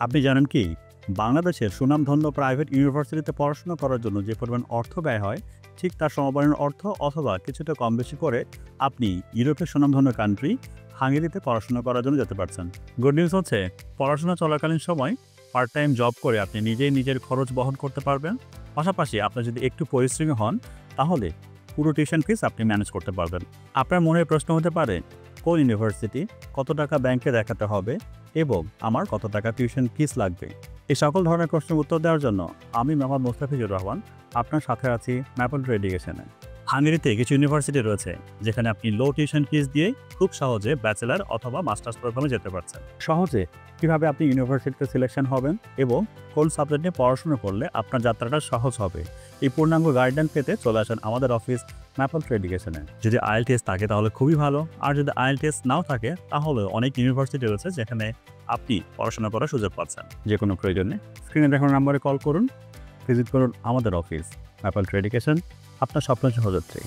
আপনি জানেন কি বাংলাদেশের সুনামধন্য প্রাইভেট ইউনিভার্সিটিতে পড়াশোনা করার জন্য যে পরিমাণ অর্থ ব্যয় হয় ঠিক তার সমপরিমাণ অর্থ অথবা কিছুটা কম বেশি করে আপনি ইউরোপের সুনামধন্য কান্ট্রি হাঙ্গেরিতে পড়াশোনা করার জন্য যেতে পারছেন। গুড নিউজ হচ্ছে পড়াশোনা চলাকালীন সময় পার্ট টাইম জব করে আপনি নিজেই নিজের খরচ বহন করতে পারবেন। পাশাপাশি আপনার যদি একটু পরিশ্রমী হন তাহলে পুরো টিউশন ফিস আপনি ম্যানেজ করতে পারবেন। আপনার মনের প্রশ্ন হতে পারে কোন ইউনিভার্সিটি, কত টাকা ব্যাংকে দেখাতে হবে এবং আমার কত টাকা টিউশন ফিস লাগবে। এই সকল ধরনের প্রশ্নের উত্তর দেওয়ার জন্য আমি মোহাম্মদ মোস্তাফিজুর রহমান আপনার সাথে আছি ম্যাপল এডুকেশনে। হাঙ্গেরিতে কিছু ইউনিভার্সিটি রয়েছে যেখানে আপনি লো টিউশন ফিস দিয়ে খুব সহজে ব্যাচেলার অথবা মাস্টার্স প্রোগ্রামে যেতে পারছেন। সহজে কিভাবে আপনি ইউনিভার্সিটিতে সিলেকশন হবেন এবং কোন সাবজেক্ট নিয়ে পড়াশোনা করলে আপনার যাত্রাটা সহজ হবে, এই পূর্ণাঙ্গ গাইডলাইন পেতে চলে আসেন আমাদের অফিস ম্যাপল এডুকেশনে। যদি আইএলটিএস থাকে তাহলে খুবই ভালো, আর যদি আইএলটিএস নাও থাকে তাহলে অনেক ইউনিভার্সিটি রয়েছে যেখানে আপনি পড়াশোনা করার সুযোগ পাচ্ছেন। যে কোনো প্রয়োজনে স্ক্রিনে দেখানো নাম্বারে কল করুন, ভিজিট করুন আমাদের অফিস ম্যাপল এডুকেশন, আপনার স্বপ্ন সহযাত্রী।